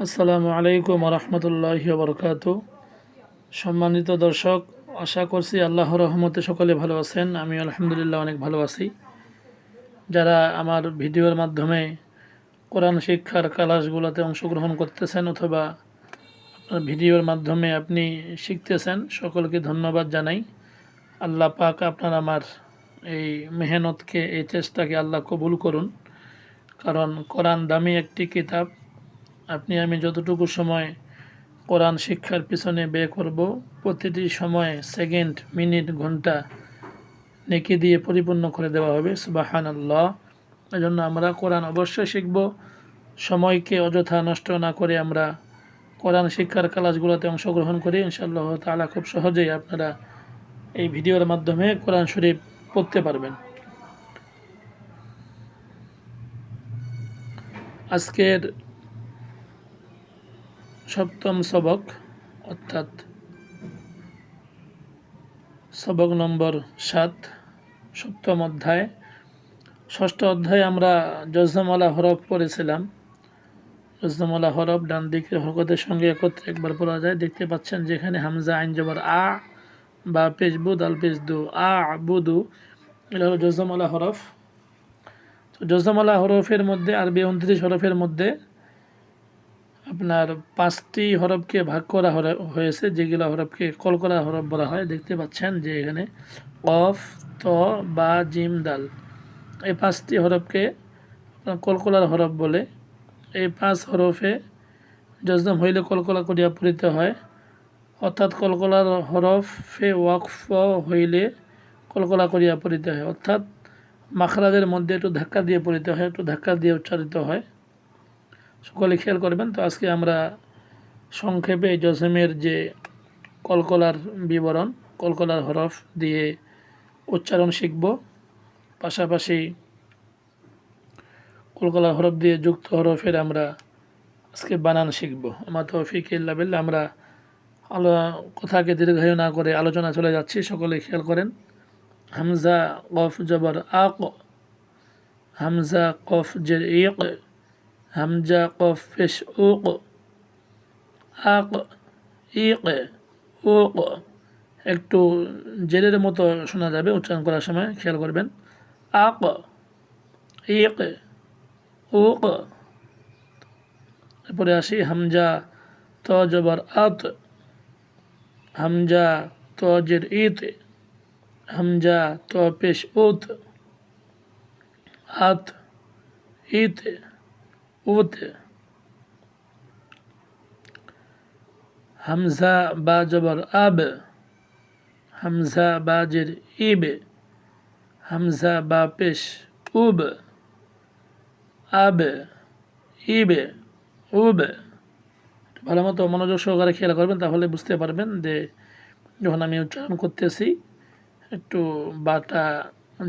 আসসালামু আলাইকুম রহমতুল্লাহি বরকাতু। সম্মানিত দর্শক, আশা করছি আল্লাহর রহমতে সকলে ভালো আছেন। আমি আলহামদুলিল্লাহ অনেক ভালো আছি। যারা আমার ভিডিওর মাধ্যমে কোরআন শিক্ষার ক্লাসগুলোতে অংশগ্রহণ করতেছেন অথবা আপনার ভিডিওর মাধ্যমে আপনি শিখতেছেন, সকলকে ধন্যবাদ জানাই। আল্লাহ পাক আপনার আমার এই মেহনতকে, এই চেষ্টাকে আল্লাহ কবুল করুন। কারণ কোরআন দামি একটি কিতাব। আপনি আমি যতটুকু সময় কোরআন শিক্ষার পিছনে ব্যয় করব, প্রতিটি সময়, সেকেন্ড, মিনিট, ঘন্টা নেকি দিয়ে পরিপূর্ণ করে দেওয়া হবে। সুবহানাল্লাহ। এজন্য আমরা কোরআন অবশ্যই শিখব। সময়কে অযথা নষ্ট না করে আমরা কোরআন শিক্ষার ক্লাসগুলোতে অংশগ্রহণ করি। ইনশাআল্লাহ তাআলা খুব সহজেই আপনারা এই ভিডিওর মাধ্যমে কোরআন শরীফ পড়তে পারবেন। আজকের সপ্তম সবক, অর্থাৎ সবক নম্বর 7, সপ্তম অধ্যায়। ষষ্ঠ অধ্যায়ে আমরা জজমওয়ালা হরফ পড়েছিলাম। জজমওয়ালা হরফ ডান দিকের হরকতের সঙ্গে একত্রে একবার পড়া যায়। দেখতে পাচ্ছেন যেখানে হামজা আইন জবর আ বা পেশবু দাল পেশদু আ বুদু, এটা হলো জজমওয়ালা হরফ। তো জজমওয়ালা হরফের মধ্যে, আরবি 29 হরফের মধ্যে আপনার 5টি হরফকে ভাগ করা হয়েছে, যেগুলো হরফকে কলকলা হরফ বলা হয়। দেখতে পাচ্ছেন যে এখানে কফ, ত, বা, জিম, দাল, এই 5টি হরফকে কলকলার হরফ বলে। এই 5 হরফে জজম হইলে কলকলা করিয়া পড়িতে হয়, অর্থাৎ কলকলার হরফে ওয়াকফ হইলে কলকলা করিয়া পড়িতে হয়, অর্থাৎ মাখরাজের মধ্যে একটু ধাক্কা দিয়ে পড়িতে হয়, একটু ধাক্কা দিয়ে উচ্চারিত হয়। সকলে খেয়াল করবেন। তো আজকে আমরা সংক্ষেপে জজমের যে কলকলার বিবরণ, কলকলার হরফ দিয়ে উচ্চারণ শিখব, পাশাপাশি কলকলার হরফ দিয়ে যুক্ত হরফের আমরা আজকে বানান শিখব। আমার তৌফিক ইল্লা বিল্লাহ। আমরা কথাকে দীর্ঘায়ু না করে আলোচনা চলে যাচ্ছি, সকলে খেয়াল করেন। হামজা কফ জবর আক, হামজা কফ জের ইক, হামজা কফ পেশ উক, আক, ইক, উক। একটু জেরের মতো শোনা যাবে উচ্চারণ করার সময়, খেয়াল করবেন। আক, ইক, উক। এরপরে আসি হামজা ত জবর আত, হামজা ত জের ইত, হামজা ত পেশ উত, আত, ইত, উত। হামজা বা জবর আব, হামজা বা জের ইব, হামজা বা পেশ উব, আব, ইব, উব। ভালো মতো মনোযোগ সহকারে খেয়াল করবেন, তাহলে বুঝতে পারবেন যে যখন আমি উচ্চারণ করতেছি একটু বাটা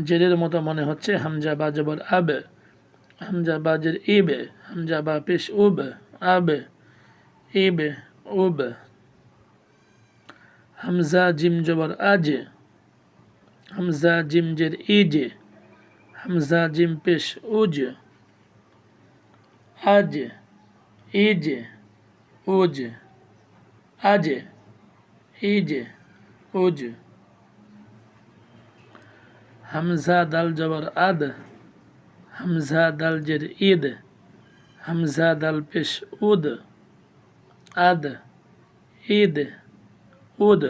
জেরের মতো মনে হচ্ছে। হামজা বা জবর আব, হামজা বা জের ইব, হামজা বা পেশ উব, আব, ইব, উব। হামজা জিম জবর আজ, হামজা জিম জের ইজ, হামজা জিম পেশ উজ, আজ, ইজ, উজ, আজ, ইজ, উজ। হামজা দাল জবর আদ, হামজা দাল জের ঈদ, হামজা দাল পেশ উদ, আদ, ঈদ, উদ।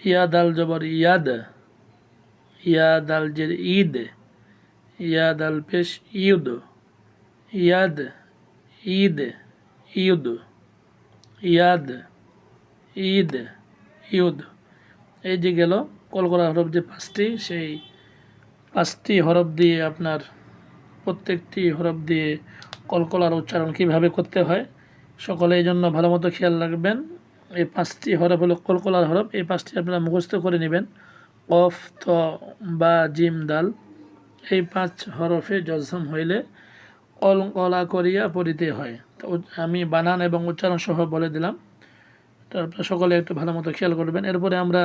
ইয়া দাল জবর ইয়াদ, ইয়া দাল জের ঈদ, ইয়া দাল পেশ ইউদ, ইয়াদ, ঈদ, ইউদ, ইয়াদ, ঈদ, ইউদ। এই যে গেল কলকলা হরফ যে 5টি, সেই 5টি হরফ দিয়ে আপনার প্রত্যেকটি হরফ দিয়ে কলকলার উচ্চারণ কীভাবে করতে হয় সকলে এই জন্য ভালো মতো খেয়াল রাখবেন। এই 5টি হরফ হলো কলকলার হরফ, এই 5টি আপনারা মুখস্থ করে নেবেন। কফ, ত, বা, জিম, দাল, এই 5 হরফে জজম হইলে কলকলা করিয়া পড়িতে হয়। তো আমি বানান এবং উচ্চারণ সহ বলে দিলাম, তো আপনারা সকলে একটু ভালো মতো খেয়াল করবেন। এরপরে আমরা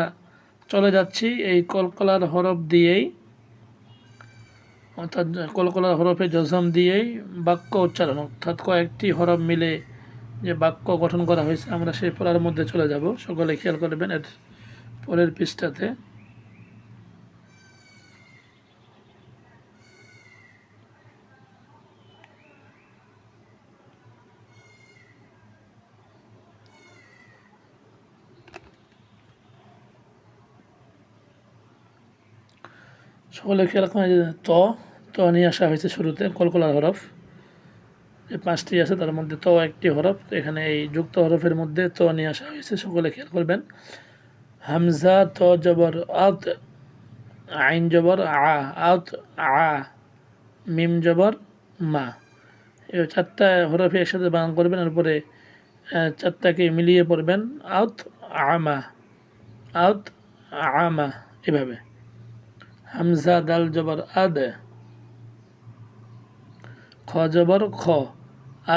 চলে যাচ্ছি এই কলকলার হরফ দিয়েই অর্থাৎ কলকলার হরফে জজম দিয়েই বাক্য উচ্চারণ, অর্থাৎ কয়েকটি হরফ মিলে যে বাক্য গঠন করা হয়েছে আমরা সেই পড়ার মধ্যে চলে যাব। সকলে খেয়াল করবেন এর পরের পৃষ্ঠাতে। সকলে খেয়াল করেন যে ত নিয়ে আসা হয়েছে শুরুতে, কলকলার হরফ যে 5টি আছে তার মধ্যে ত একটি হরফ, এখানে এই যুক্ত হরফের মধ্যে ত নিয়ে আসা হয়েছে। সকলে খেয়াল করবেন। হামজা ত জবর আত, আইন জবর আ, আত আ, মিম জবর মা। এই 4টা হরফে একসাথে বানান করবেন, এরপরে 4টাকে মিলিয়ে পড়বেন আত আমা, আত আমা, এভাবে। হামজা দাল জবর আদ, খ জবর খ,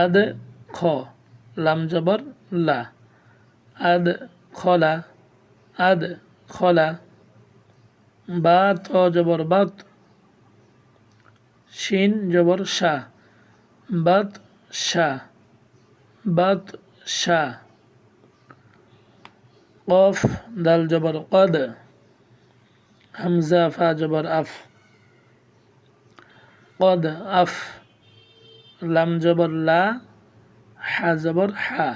আদ খ, লাম জবর লা, আদ খলা, আদ খলা। বা ত জবর বাত, শিন জবর শাহ, বাত শাহ, বাত শাহ। কফ দাল জবর কদ, হামজা ফা জবর আফ, কদ আফ, লাম জবর লা, হা জবর হা,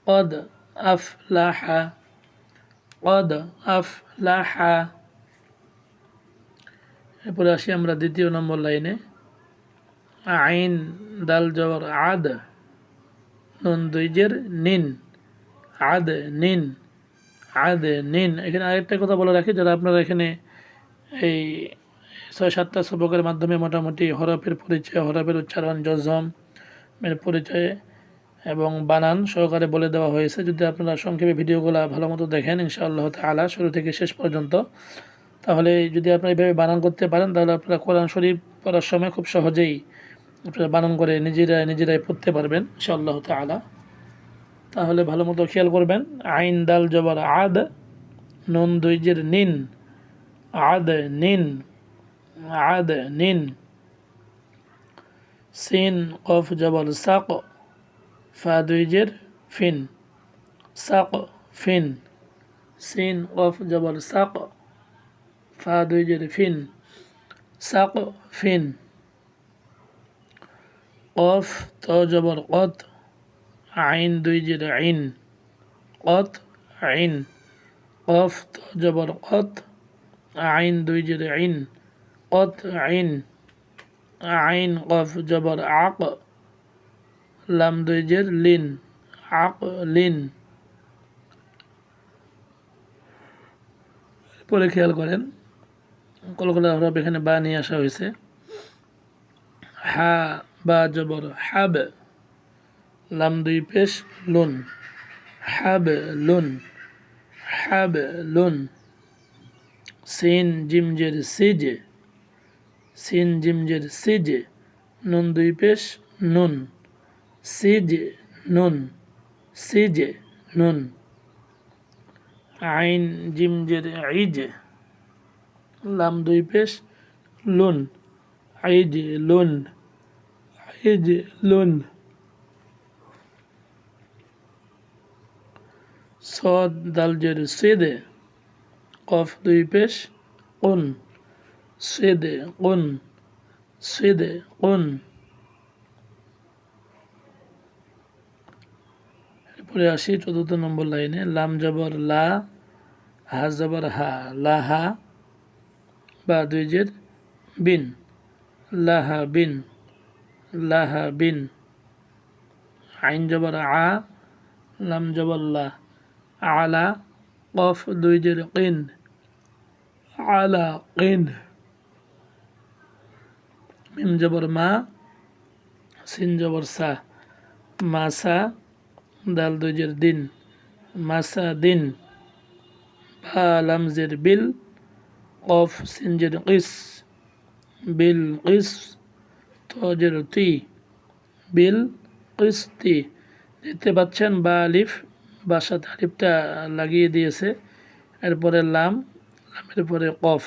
কদ আফ লা হা, কদ আফ লা হা। এরপরে আসি আমরা দ্বিতীয় নম্বর লাইনে। আইন দাল জবর আদ, নুন দুইজের নিন, আদ নিন, আদ নিন। এখানে আরেকটা কথা বলে রাখি, যারা আপনারা এখানে এই 6-7টা সবকের মাধ্যমে মোটামুটি হরফের পরিচয়, হরফের উচ্চারণ, জজমের পরিচয় এবং বানান সহকারে বলে দেওয়া হয়েছে। যদি আপনারা সংক্ষেপে ভিডিওগুলো ভালো মতো দেখেন ইনশাআল্লাহ তাআলা শুরু থেকে শেষ পর্যন্ত, তাহলে যদি আপনারা এইভাবে বানান করতে পারেন তাহলে আপনারা কোরআন শরীফ পড়ার সময় খুব সহজেই আপনারা বানান করে নিজেরাই পড়তে পারবেন ইনশাআল্লাহ তাআলা। তাহলে ভালো মতো খেয়াল করবেন। আইন দাল জবর আদ, নুন দুইজের নিন, আদ নিন, আদ নিন। সিন কফ জবর সাক, ফা দুইজের ফিন, সাক ফিন। সিন কফ জবর সাক, ফা দুইজের ফিন, সাক ফিন। কফ ত জবর কত, আইন দুইজের আইন, কত আইন। কফ ত জবর কত, আইন দুইজের আইন, কত আইন। আইন কফ জবর আক, লাম দুইজের লিন, আক লিন। পরে খেয়াল করেন কলকলা হরফ এখানে বা নিয়ে আসা হয়েছে। হা বা জবর হাব, লাম দুই পেশ লুন, হাব লুন, হাব লুন। সিন জিমজের সিজ, সিন জিমজের সিজ, নুন দুই পেশ নুন, সিজ নুন, সিজ নুন। আইন জিমজের ইজ, লাম দুই পেশ লুন, আইজ লুন, আইজ লুন। সদ দালজের সেদে, কফ দুই পেশ কুন, সেদে কুন, সেদে কুন। এরপরে আসি 4র্থ নম্বর লাইনে। লাম জবর লা, হা জবর হা, লাহা, বা দুইজের বিন, লাহা বিন, লাহা বিন। আইন জবর আ, লাম জবর লা, আলা, কফ দুইজের কিন, আলা কিন। মিম জবর মা, সিন জবর সা, মাসা, দাল দুইজের দিন, মাসা দিন। বা লামজের বিল, কফ সিনজের কিস, বিল কিস। তজের তি, বিল কিস্তি। দেখতে পাচ্ছেন বা আলিফ, বাসাত আলিফটা লাগিয়ে দিয়েছে। এরপরে লাম, লামের পরে কফ,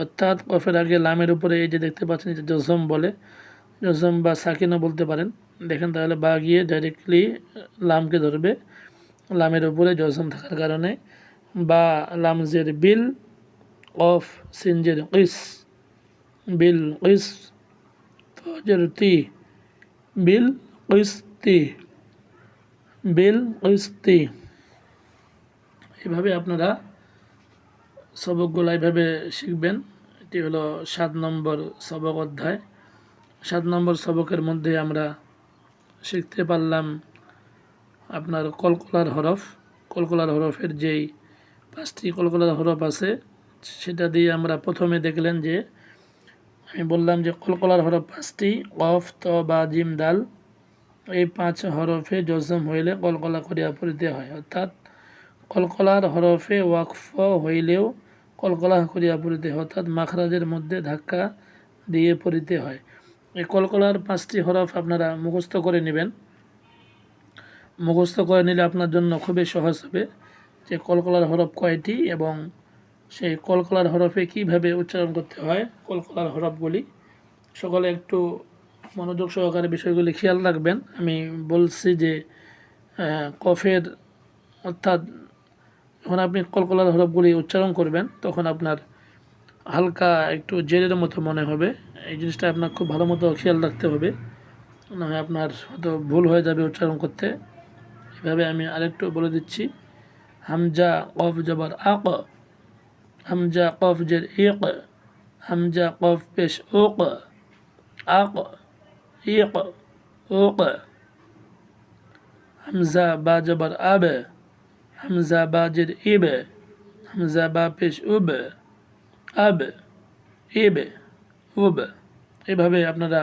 অর্থাৎ কফের আগে লামের উপরে এই যে দেখতে পাচ্ছেন যে জজম বলে, জজম বা সাকিনও বলতে পারেন। দেখেন তাহলে বা গিয়ে ডাইরেক্টলি লামকে ধরবে, লামের উপরে জজম থাকার কারণে। বা লামজের বিল, অফ সিনজের ইস, বিল ইস, তজের তি, বিল ইস্তি, বিল ইস্তি। এভাবে আপনারা সবকগুলো এইভাবে শিখবেন। এটি হলো 7 নম্বর সবক অধ্যায়। 7 নম্বর সবকের মধ্যে আমরা শিখতে পারলাম আপনার কলকলার হরফ। কলকলার হরফের যেই 5টি কলকলার হরফ আছে সেটা দিয়ে আমরা প্রথমে দেখলেন যে আমি বললাম যে কলকলার হরফ 5টি, কফ, ত, বা, জিম, দাল। এই 5 হরফে জজম হইলে কলকলা করিয়া পড়িতে হয়, অর্থাৎ কলকলার হরফে ওয়াকফ হইলেও কলকলা করিয়া পড়িতে হয়, অর্থাৎ মাখরাজের মধ্যে ধাক্কা দিয়ে পড়িতে হয়। এই কলকলার 5টি হরফ আপনারা মুখস্থ করে নেবেন। মুখস্থ করে নিলে আপনার জন্য খুবই সহজ হবে যে কলকলার হরফ কয়টি এবং সেই কলকলার হরফে কিভাবে উচ্চারণ করতে হয় কলকলার হরফগুলি। সকলে একটু মনোযোগ সহকারে বিষয়গুলি খেয়াল রাখবেন। আমি বলছি যে কফের অর্থাৎ যখন আপনি কলকলার হরফগুলি উচ্চারণ করবেন তখন আপনার হালকা একটু জেরের মতো মনে হবে। এই জিনিসটা আপনার খুব ভালো মতো খেয়াল রাখতে হবে, না হয় আপনার হয়তো ভুল হয়ে যাবে উচ্চারণ করতে। এভাবে আমি আরেকটু বলে দিচ্ছি। হামজা কফ জবর আক, হামজা কফ জের ইক, হামজা কফ পেশ উক, আক, ইক, উক। হামজা বা জবর আব, হামজা বা জের ইব, হামজা বা পেশ উব, আব, ইব, উব। এভাবে আপনারা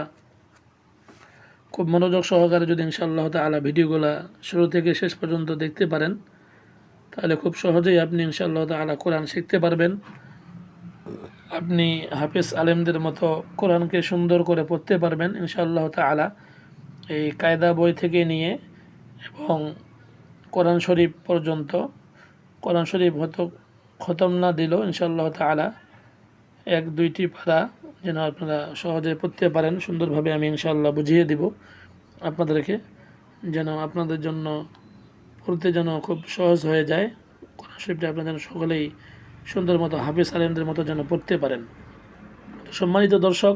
খুব মনোযোগ সহকারে যদি ইনশাআল্লাহ তাআলা ভিডিওগুলো শুরু থেকে শেষ পর্যন্ত দেখতে পারেন তাহলে খুব সহজেই আপনি ইনশাআল্লাহ তাআলা কোরআন শিখতে পারবেন। আপনি হাফেজ আলেমদের মতো কোরআনকে সুন্দর করে পড়তে পারবেন ইনশাআল্লাহ তাআলা। এই কায়দা বই থেকে নিয়ে এবং কোরআন শরীফ পর্যন্ত, কোরআন শরীফ হয়তো খতম না দিলেও ইনশাআল্লাহ তাআলা 1-2টি পারা যেন আপনারা সহজে পড়তে পারেন সুন্দরভাবে আমি ইনশাআল্লাহ বুঝিয়ে দিব আপনাদেরকে, যেন আপনাদের জন্য পড়তে যেন খুব সহজ হয়ে যায়। কোরআন শরীফটা আপনারা যেন সকলেই সুন্দর মতো হাফেজ আলেমদের মতো যেন পড়তে পারেন। সম্মানিত দর্শক,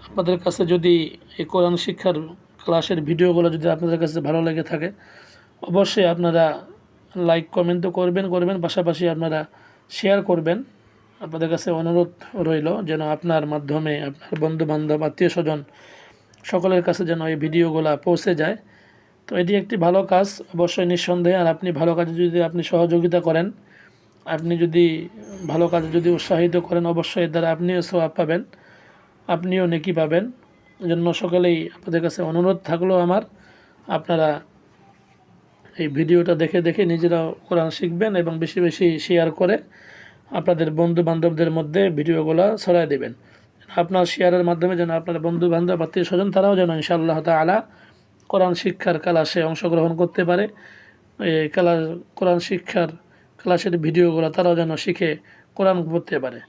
আপনাদের কাছে যদি এই কোরআন শিক্ষার ক্লাসের ভিডিওগুলো যদি আপনাদের কাছে ভালো লেগে থাকে অবশ্যই আপনারা লাইক কমেন্ট তো করবেন, পাশাপাশি আপনারা শেয়ার করবেন। আপনাদের কাছে অনুরোধ রইল যেন আপনার মাধ্যমে আপনার বন্ধুবান্ধব আত্মীয় স্বজন সকলের কাছে যেন এই ভিডিওগুলো পৌঁছে যায়। তো এটি একটি ভালো কাজ অবশ্যই নিঃসন্দেহে। আর আপনি ভালো কাজে যদি আপনি সহযোগিতা করেন, আপনি যদি ভালো কাজে যদি উৎসাহিত করেন অবশ্যই এর দ্বারা আপনিও সওয়াব পাবেন, আপনিও নেকি পাবেন। জন্য সকলেই আপনাদের কাছে অনুরোধ থাকলো আমার, আপনারা এই ভিডিওটা দেখে দেখে নিজেরাও কোরআন শিখবেন এবং বেশি বেশি শেয়ার করে আপনাদের বন্ধু বান্ধবদের মধ্যে ভিডিওগুলো ছড়ায় দেবেন। আপনার শেয়ারের মাধ্যমে যেন আপনার বন্ধু বান্ধব আত্মীয় স্বজন তারাও যেন ইনশাআল্লাহ তাআলা কোরআন শিক্ষার ক্লাসে অংশগ্রহণ করতে পারে। এই কোরআন শিক্ষার ক্লাসের ভিডিওগুলো তারাও যেন শিখে কোরআন পড়তে পারে।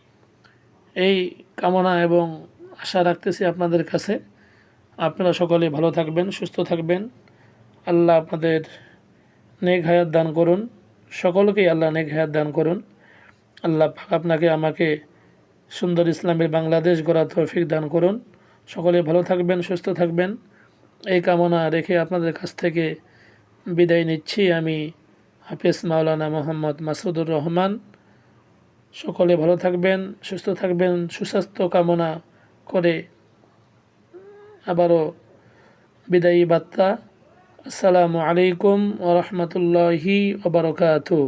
এই কামনা এবং আশা রাখতেছি আপনাদের কাছে। আপনারা সকলে ভালো থাকবেন, সুস্থ থাকবেন। আল্লাহ আপনাদের নেক হায়াত দান করুন, সকলকেই আল্লাহ নেক হায়াত দান করুন। আল্লাহ পাক আপনাকে আমাকে সুন্দর ইসলামের বাংলাদেশ গড়ার তৌফিক দান করুন। সকলে ভালো থাকবেন, সুস্থ থাকবেন, এই কামনা রেখে আপনাদের কাছ থেকে বিদায় নিচ্ছি আমি হাফেজ মাওলানা মোহাম্মদ মাসুদুর রহমান। সকলে ভালো থাকবেন, সুস্থ থাকবেন, সুস্বাস্থ্য কামনা করে আবারও বিদায়ী বার্তা। আসসালামু আলাইকুম ওয়া রাহমাতুল্লাহি ওয়া বারাকাতুহু।